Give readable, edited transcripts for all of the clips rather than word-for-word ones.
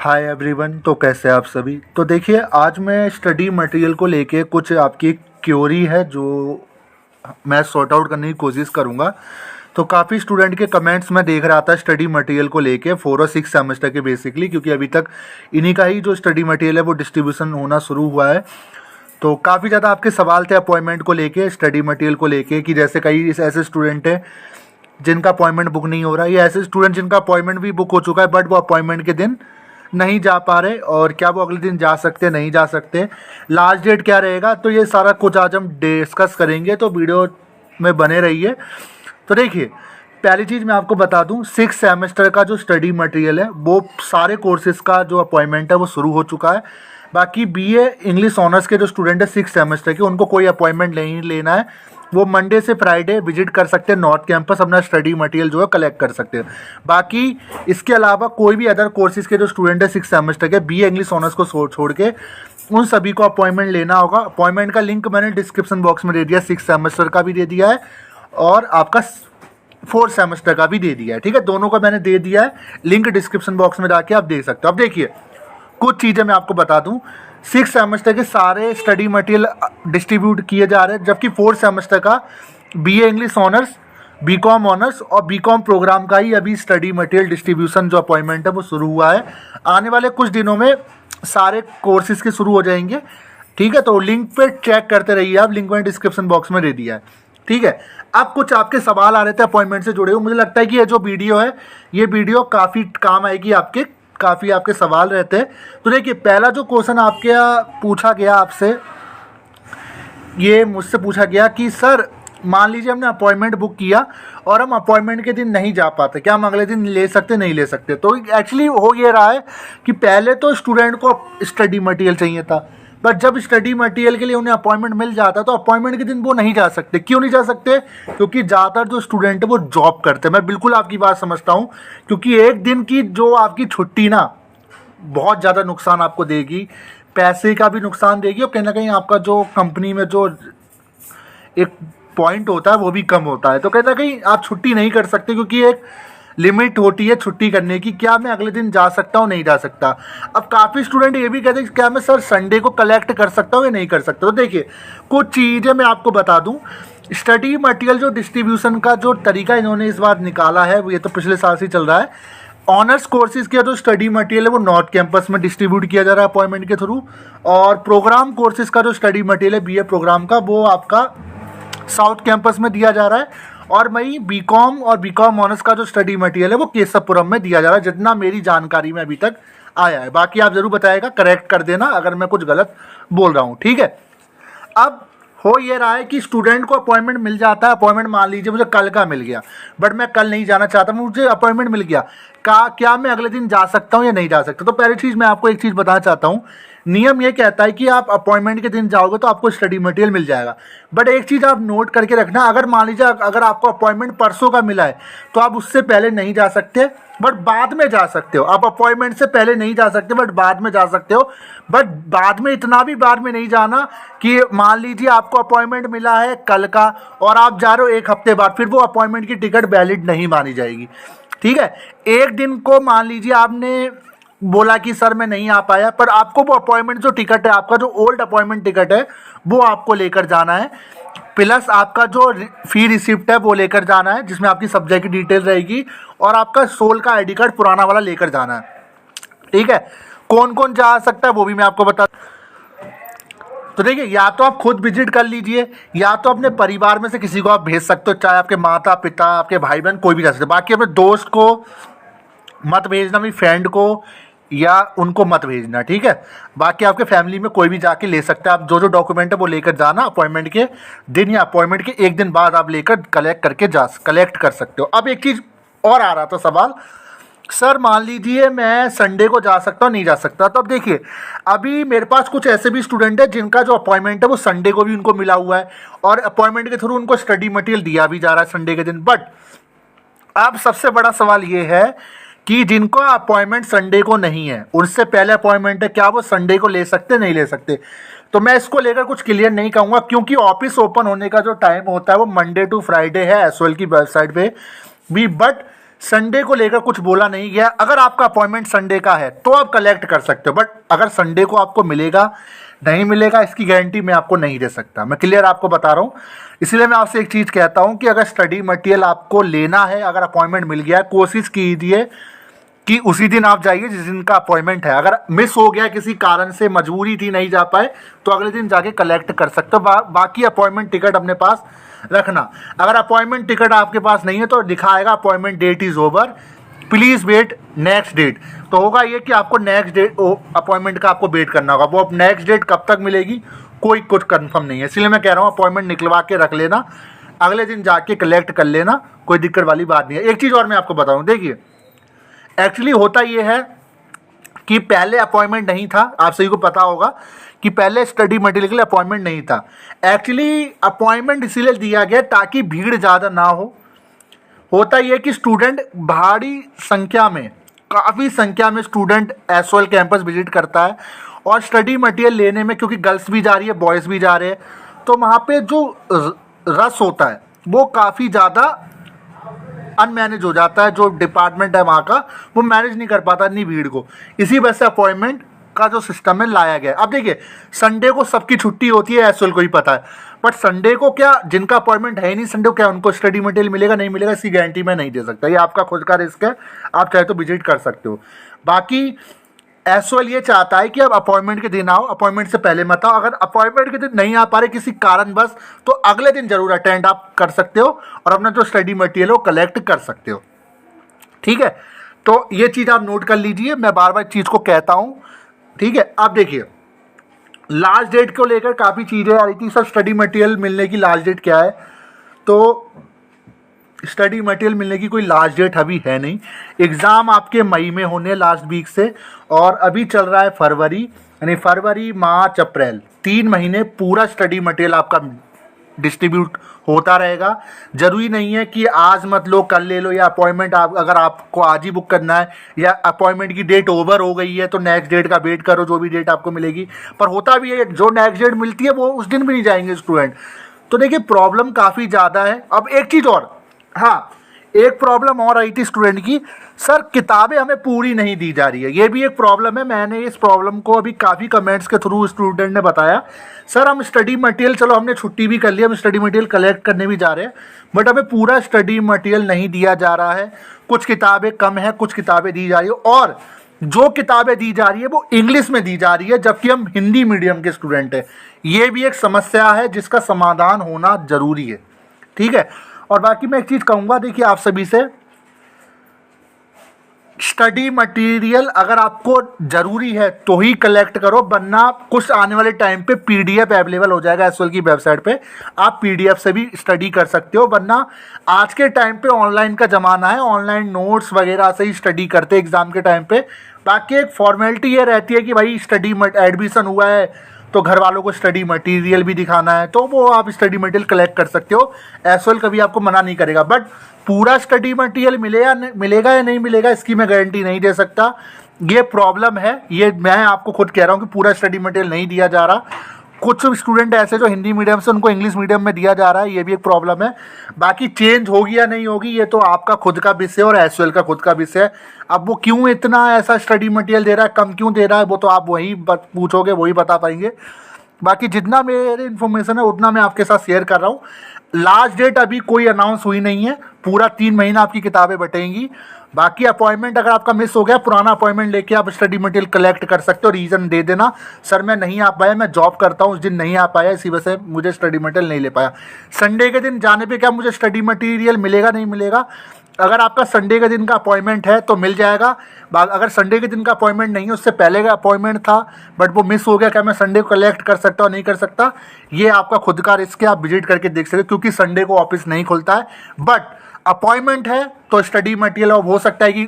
Hi everyone. तो कैसे हैं आप सभी। तो देखिए, आज मैं स्टडी मटेरियल को लेके कुछ आपकी क्योरी है जो मैं सॉर्ट आउट करने की कोशिश करूंगा। तो काफ़ी स्टूडेंट के कमेंट्स मैं देख रहा था स्टडी मटेरियल को लेके 4 और 6 सेमेस्टर के बेसिकली, क्योंकि अभी तक इन्हीं का ही जो स्टडी मटेरियल है वो डिस्ट्रीब्यूशन होना शुरू हुआ है। तो काफ़ी ज़्यादा आपके सवाल थे अपॉइंटमेंट को लेके, स्टडी मटेरियल को लेके, कि जैसे कई ऐसे स्टूडेंट हैं जिनका अपॉइंटमेंट बुक नहीं हो रहा है, या ऐसे स्टूडेंट जिनका अपॉइंटमेंट भी बुक हो चुका है बट वो अपॉइंटमेंट के दिन नहीं जा पा रहे, और क्या वो अगले दिन जा सकते नहीं जा सकते, लास्ट डेट क्या रहेगा। तो ये सारा कुछ आज हम डिस्कस करेंगे, तो वीडियो में बने रहिए। तो देखिए, पहली चीज़ मैं आपको बता दूं, 6 सेमेस्टर का जो स्टडी मटेरियल है वो सारे कोर्सेज का जो अपॉइंटमेंट है वो शुरू हो चुका है। बाकी बीए इंग्लिश ऑनर्स के जो स्टूडेंट है 6 सेमेस्टर के, उनको कोई अपॉइंटमेंट नहीं लेना है। वो मंडे से फ्राइडे विजिट कर सकते हैं नॉर्थ कैंपस, अपना स्टडी मटेरियल जो है कलेक्ट कर सकते हैं। बाकी इसके अलावा कोई भी अदर कोर्सेज के जो स्टूडेंट है 6 सेमेस्टर के बीए इंग्लिश ऑनर्स को छोड़ के, उन सभी को अपॉइंटमेंट लेना होगा। अपॉइंटमेंट का लिंक मैंने डिस्क्रिप्शन बॉक्स में दे दिया, 6 सेमेस्टर का भी दे दिया है और आपका 4 सेमेस्टर का भी दे दिया है। ठीक है, दोनों का मैंने दे दिया है, लिंक डिस्क्रिप्शन बॉक्स में जाके आप देख सकते हो। अब देखिए, कुछ चीज़ें मैं आपको बता दूं, 6 सेमेस्टर के सारे स्टडी मटेरियल डिस्ट्रीब्यूट किए जा रहे हैं, जबकि 4 सेमेस्टर का BA English honours, BCom honours और बीकॉम प्रोग्राम का ही अभी स्टडी मटेरियल डिस्ट्रीब्यूशन जो अपॉइंटमेंट है वो शुरू हुआ है। आने वाले कुछ दिनों में सारे कोर्सेज के शुरू हो जाएंगे। ठीक है, तो लिंक पे चेक करते रहिए आप, लिंक मैंने डिस्क्रिप्शन बॉक्स में दे दिया है। ठीक है, अब कुछ आपके सवाल आ रहे थे अपॉइंटमेंट से जुड़े हुए। मुझे लगता है कि ये जो वीडियो है ये वीडियो काफ़ी काम आएगी, आपके काफ़ी आपके सवाल रहते हैं। तो देखिए, पहला जो क्वेश्चन आपके पूछा गया आपसे, ये मुझसे पूछा गया कि सर मान लीजिए हमने अपॉइंटमेंट बुक किया और हम अपॉइंटमेंट के दिन नहीं जा पाते, क्या हम अगले दिन ले सकते नहीं ले सकते। तो एक्चुअली हो ये रहा है कि पहले तो स्टूडेंट को स्टडी मटेरियल चाहिए था, बट जब स्टडी मटेरियल के लिए उन्हें अपॉइंटमेंट मिल जाता तो अपॉइंटमेंट के दिन वो नहीं जा सकते। क्यों नहीं जा सकते? क्योंकि ज़्यादातर जो स्टूडेंट है वो जॉब करते हैं। मैं बिल्कुल आपकी बात समझता हूँ, क्योंकि एक दिन की जो आपकी छुट्टी ना बहुत ज़्यादा नुकसान आपको देगी, पैसे का भी नुकसान देगी, और कहीं ना कहीं आपका जो कंपनी में जो एक पॉइंट होता है वो भी कम होता है। तो कहीं ना कहीं आप छुट्टी नहीं कर सकते, क्योंकि एक लिमिट होती है छुट्टी करने की, क्या मैं अगले दिन जा सकता हूँ नहीं जा सकता। अब काफ़ी स्टूडेंट ये भी कहते हैं क्या मैं सर संडे को कलेक्ट कर सकता हूँ या नहीं कर सकता। तो देखिए, कुछ चीज़ें मैं आपको बता दूँ। स्टडी मटेरियल जो डिस्ट्रीब्यूशन का जो तरीका इन्होंने इस बार निकाला है, ये तो पिछले साल से चल रहा है। ऑनर्स कोर्सेज के जो स्टडी मटेरियल है वो नॉर्थ कैंपस में डिस्ट्रीब्यूट किया जा रहा है अपॉइंटमेंट के थ्रू, और प्रोग्राम कोर्सेज का जो स्टडी मटेरियल है बीए प्रोग्राम का, वो आपका साउथ कैंपस में दिया जा रहा है। और वही बीकॉम और बीकॉम ऑनर्स का जो स्टडी मटेरियल है वो केशवपुरम में दिया जा रहा है, जितना मेरी जानकारी में अभी तक आया है। बाकी आप जरूर बताएगा, करेक्ट कर देना अगर मैं कुछ गलत बोल रहा हूँ। ठीक है, अब हो ये रहा है कि स्टूडेंट को अपॉइंटमेंट मिल जाता है। अपॉइंटमेंट मान लीजिए मुझे कल का मिल गया, बट मैं कल नहीं जाना चाहता, मुझे अपॉइंटमेंट मिल गया, क्या मैं अगले दिन जा सकता हूँ या नहीं जा सकता। तो पहली चीज़ मैं आपको एक चीज़ बताना चाहता हूँ, नियम ये कहता है कि आप अपॉइंटमेंट के दिन जाओगे तो आपको स्टडी मटेरियल मिल जाएगा। बट एक चीज़ आप नोट करके रखना, अगर मान लीजिए अगर आपको अपॉइंटमेंट परसों का मिला है तो आप उससे पहले नहीं जा सकते, बट बाद में जा सकते हो। आप अपॉइंटमेंट से पहले नहीं जा सकते, बट बाद में जा सकते हो। बट बाद में इतना भी बाद में नहीं जाना कि मान लीजिए आपको अपॉइंटमेंट मिला है कल का और आप जा रहे हो एक हफ्ते बाद, फिर वो अपॉइंटमेंट की टिकट वैलिड नहीं मानी जाएगी। ठीक है, एक दिन को मान लीजिए आपने बोला कि सर मैं नहीं आ पाया, पर आपको वो अपॉइंटमेंट जो टिकट है, आपका जो ओल्ड अपॉइंटमेंट टिकट है वो आपको लेकर जाना है, प्लस आपका जो फी रिसिप्ट है वो लेकर जाना है, जिसमें आपकी सब्जेक्ट की डिटेल रहेगी, और आपका सोल का आईडी कार्ड पुराना वाला लेकर जाना है। ठीक है, कौन कौन जा सकता है वो भी मैं आपको बता। तो देखिए, या तो आप खुद विजिट कर लीजिए, या तो अपने परिवार में से किसी को आप भेज सकते हो, चाहे आपके माता पिता, आपके भाई बहन, कोई भी जा सकते। बाकी अपने दोस्त को मत भेजना, भी फ्रेंड को या उनको मत भेजना। ठीक है, बाकी आपके फैमिली में कोई भी जाके ले सकता है। आप जो जो डॉक्यूमेंट है वो लेकर जाना, अपॉइंटमेंट के दिन या अपॉइंटमेंट के एक दिन बाद आप लेकर कलेक्ट कर सकते हो। अब एक चीज़ और आ रहा था सवाल, सर मान लीजिए मैं संडे को जा सकता हूँ नहीं जा सकता। तो अब देखिए, अभी मेरे पास कुछ ऐसे भी स्टूडेंट है जिनका जो अपॉइंटमेंट है वो संडे को भी उनको मिला हुआ है, और अपॉइंटमेंट के थ्रू उनको स्टडी मटेरियल दिया भी जा रहा है संडे के दिन। बट अब सबसे बड़ा सवाल ये है कि जिनको अपॉइंटमेंट संडे को नहीं है, उनसे पहले अपॉइंटमेंट है, क्या वो संडे को ले सकते नहीं ले सकते। तो मैं इसको लेकर कुछ क्लियर नहीं कहूँगा, क्योंकि ऑफिस ओपन होने का जो टाइम होता है वो मंडे टू फ्राइडे है एसओएल की वेबसाइट पे भी, बट संडे को लेकर कुछ बोला नहीं गया। अगर आपका अपॉइंटमेंट संडे का है तो आप कलेक्ट कर सकते हो, बट अगर संडे को आपको मिलेगा नहीं मिलेगा इसकी गारंटी मैं आपको नहीं दे सकता। मैं क्लियर आपको बता रहा हूँ। इसलिए मैं आपसे एक चीज़ कहता हूँ कि अगर स्टडी मटेरियल आपको लेना है, अगर अपॉइंटमेंट मिल गया है, कोशिश कीजिए कि उसी दिन आप जाइए जिस दिन का अपॉइंटमेंट है। अगर मिस हो गया किसी कारण से, मजबूरी थी नहीं जा पाए, तो अगले दिन जाके कलेक्ट कर सकते हो। बाकी अपॉइंटमेंट टिकट अपने पास रखना। अगर अपॉइंटमेंट टिकट आपके पास नहीं है तो दिखाएगा appointment date is over, please wait next date. तो होगा ये कि आपको नेक्स्ट डेट अपॉइंटमेंट का आपको वेट करना होगा। वो अब नेक्स्ट डेट कब तक मिलेगी कोई कुछ कंफर्म नहीं है। इसलिए मैं कह रहा हूँ अपॉइंटमेंट निकलवा के रख लेना, अगले दिन जाके कलेक्ट कर लेना, कोई दिक्कत वाली बात नहीं है। एक चीज़ और मैं आपको बताऊँ, देखिए एक्चुअली होता ये है कि पहले अपॉइंटमेंट नहीं था, आप सभी को पता होगा कि पहले स्टडी मटेरियल के लिए अपॉइंटमेंट नहीं था। एक्चुअली अपॉइंटमेंट इसीलिए दिया गया ताकि भीड़ ज़्यादा ना हो। होता यह कि स्टूडेंट भारी संख्या में, काफ़ी संख्या में स्टूडेंट एसओएल कैंपस विजिट करता है और स्टडी मटेरियल लेने में, क्योंकि गर्ल्स भी जा रही है बॉयज़ भी जा रहे हैं, तो वहाँ पे जो रस होता है वो काफ़ी ज़्यादा अनमैनेज हो जाता है। जो डिपार्टमेंट है वहाँ का वो मैनेज नहीं कर पाता इतनी भीड़ को। इसी वजह से अपॉइंटमेंट का जो सिस्टम है लाया गया। अब देखिए संडे को सबकी छुट्टी होती है, एसओएल को ही पता है, बट संडे को क्या जिनका अपॉइंटमेंट है ही नहीं संडे को क्या उनको स्टडी मटेरियल मिलेगा नहीं मिलेगा इसकी गारंटी मैं नहीं दे सकता। ये आपका खुद का रिस्क है, आप चाहे तो विजिट कर सकते हो। बाकी एसओएल ये चाहता है कि आप अपॉइंटमेंट के दिन आओ, अपॉइंटमेंट से पहले मत आओ। अगर अपॉइंटमेंट के दिन नहीं आ पा रहे किसी कारण बस, तो अगले दिन जरूर अटेंड आप कर सकते हो और अपना जो स्टडी मटेरियल है वो कलेक्ट कर सकते हो। ठीक है, तो ये चीज़ आप नोट कर लीजिए, मैं बार बार चीज़ को कहता हूँ। ठीक है, अब देखिए लास्ट डेट को लेकर काफ़ी चीज़ें आ रही थी सर, स्टडी मटेरियल मिलने की लास्ट डेट क्या है? तो स्टडी मटेरियल मिलने की कोई लास्ट डेट अभी है नहीं। एग्ज़ाम आपके मई में होने लास्ट वीक से, और अभी चल रहा है फरवरी, यानी फरवरी मार्च अप्रैल 3 महीने पूरा स्टडी मटेरियल आपका डिस्ट्रीब्यूट होता रहेगा। ज़रूरी नहीं है कि आज मत लो कल ले लो, या अपॉइंटमेंट आप अगर आपको आज ही बुक करना है या अपॉइंटमेंट की डेट ओवर हो गई है तो नेक्स्ट डेट का वेट करो, जो भी डेट आपको मिलेगी। पर होता भी है जो नेक्स्ट डेट मिलती है वो उस दिन भी नहीं जाएंगे स्टूडेंट। तो देखिए प्रॉब्लम काफ़ी ज़्यादा है। अब एक चीज़ और, हाँ एक प्रॉब्लम और आई थी स्टूडेंट की, सर किताबें हमें पूरी नहीं दी जा रही है, ये भी एक प्रॉब्लम है। मैंने इस प्रॉब्लम को अभी काफ़ी कमेंट्स के थ्रू स्टूडेंट ने बताया, सर हम स्टडी मटेरियल, चलो हमने छुट्टी भी कर ली, हम स्टडी मटेरियल कलेक्ट करने भी जा रहे हैं, बट हमें पूरा स्टडी मटेरियल नहीं दिया जा रहा है। कुछ किताबें कम है, कुछ किताबें दी जा रही है, और जो किताबें दी जा रही है वो इंग्लिश में दी जा रही है, जबकि हम हिंदी मीडियम के स्टूडेंट हैं। ये भी एक समस्या है जिसका समाधान होना जरूरी है। ठीक है, और बाकी मैं एक चीज़ कहूँगा, देखिए आप सभी से, स्टडी मटेरियल अगर आपको ज़रूरी है तो ही कलेक्ट करो, वरना कुछ आने वाले टाइम पे पीडीएफ अवेलेबल हो जाएगा एसओएल की वेबसाइट पे, आप पीडीएफ से भी स्टडी कर सकते हो। वरना आज के टाइम पे ऑनलाइन का ज़माना है, ऑनलाइन नोट्स वगैरह से ही स्टडी करते हैं एग्ज़ाम के टाइम पे। बाकी एक फॉर्मेलिटी ये रहती है कि भाई स्टडी एडमिशन हुआ है तो घर वालों को स्टडी मटेरियल भी दिखाना है, तो वो आप स्टडी मटेरियल कलेक्ट कर सकते हो, एसओएल कभी आपको मना नहीं करेगा। बट पूरा स्टडी मटेरियल मिलेगा या नहीं मिलेगा इसकी मैं गारंटी नहीं दे सकता, ये प्रॉब्लम है। ये मैं आपको खुद कह रहा हूँ कि पूरा स्टडी मटेरियल नहीं दिया जा रहा। कुछ स्टूडेंट ऐसे जो हिंदी मीडियम से उनको इंग्लिश मीडियम में दिया जा रहा है, ये भी एक प्रॉब्लम है। बाकी चेंज होगी या नहीं होगी ये तो आपका खुद का विषय और एसओएल का खुद का विषय है। अब वो क्यों इतना ऐसा स्टडी मटेरियल दे रहा है, कम क्यों दे रहा है, वो तो आप वही पूछोगे, वही बता पाएंगे। बाकी जितना मेरे इन्फॉर्मेशन है उतना मैं आपके साथ शेयर कर रहा हूँ। लास्ट डेट अभी कोई अनाउंस हुई नहीं है, पूरा 3 महीना आपकी किताबें बटेंगी। बाकी अपॉइंटमेंट अगर आपका मिस हो गया, पुराना अपॉइंटमेंट लेके आप स्टडी मटेरियल कलेक्ट कर सकते हो। रीज़न दे देना, सर मैं नहीं आ पाया, मैं जॉब करता हूँ, उस दिन नहीं आ पाया, इसी वजह से मुझे स्टडी मटेरियल नहीं ले पाया। संडे के दिन जाने पे क्या मुझे स्टडी मटेरियल मिलेगा नहीं मिलेगा? अगर आपका संडे के दिन का अपॉइंटमेंट है तो मिल जाएगा। अगर संडे के दिन का अपॉइंटमेंट नहीं है, उससे पहले का अपॉइंटमेंट था बट वो मिस हो गया, क्या मैं संडे को कलेक्ट कर सकता हूँ नहीं कर सकता? ये आपका खुद का रिस्क है, आप विजिट करके देख सकते हो, क्योंकि संडे को ऑफिस नहीं खुलता है। बट अपॉइंटमेंट है तो स्टडी मटेरियल हो सकता है कि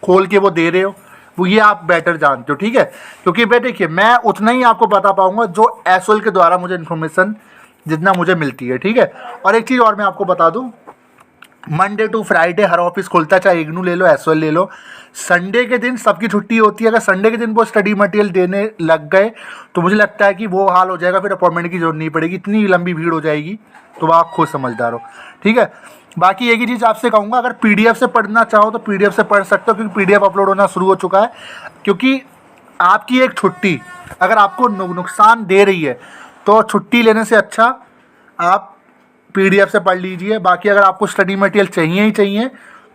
खोल के वो दे रहे हो, वो ये आप बेटर जानते हो। ठीक है, क्योंकि भाई देखिए मैं उतना ही आपको बता पाऊंगा जो एसओएल के द्वारा मुझे इन्फॉर्मेशन जितना मुझे मिलती है। ठीक है, और एक चीज़ और मैं आपको बता दूं, मंडे टू फ्राइडे हर ऑफिस खुलता है, चाहे इग्नू ले लो एसओएल ले लो। संडे के दिन सबकी छुट्टी होती है। अगर संडे के दिन वो स्टडी मटेरियल देने लग गए तो मुझे लगता है कि वो हाल हो जाएगा, फिर अपॉइंटमेंट की जरूरत नहीं पड़ेगी, इतनी लंबी भीड़ हो जाएगी। तो आप खुद समझदार हो। ठीक है, बाकी एक ही चीज़ आपसे कहूँगा, अगर PDF से पढ़ना चाहो तो PDF से पढ़ सकते हो, क्योंकि PDF अपलोड होना शुरू हो चुका है। क्योंकि आपकी एक छुट्टी अगर आपको नुकसान दे रही है तो छुट्टी लेने से अच्छा आप PDF से पढ़ लीजिए। बाकी अगर आपको स्टडी मटेरियल चाहिए ही चाहिए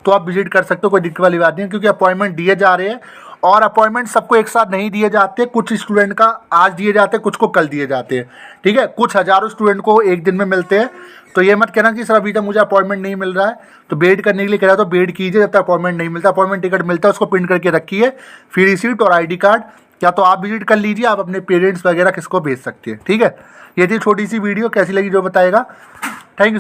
तो आप विजिट कर सकते हो, कोई दिक्कत वाली बात नहीं है, क्योंकि अपॉइंटमेंट दिए जा रहे हैं और अपॉइंटमेंट सबको एक साथ नहीं दिए जाते। कुछ स्टूडेंट का आज दिए जाते हैं, कुछ को कल दिए जाते हैं, ठीक है। कुछ हज़ारों स्टूडेंट को एक दिन में मिलते हैं। तो ये मत कहना कि सर अभी तक मुझे अपॉइंटमेंट नहीं मिल रहा है, तो वेट करने के लिए कह रहा है तो वेट कीजिए जब तक अपॉइंटमेंट नहीं मिलता। अपॉइंटमेंट टिकट मिलता है उसको प्रिंट करके रखिए, फ्री रिसीट और ID कार्ड, या तो आप विजिट कर लीजिए, आप अपने पेरेंट्स वगैरह किसको भेज सकते हैं, ठीक है। ये थी छोटी सी वीडियो, कैसी लगी जो बताएगा। Thank you.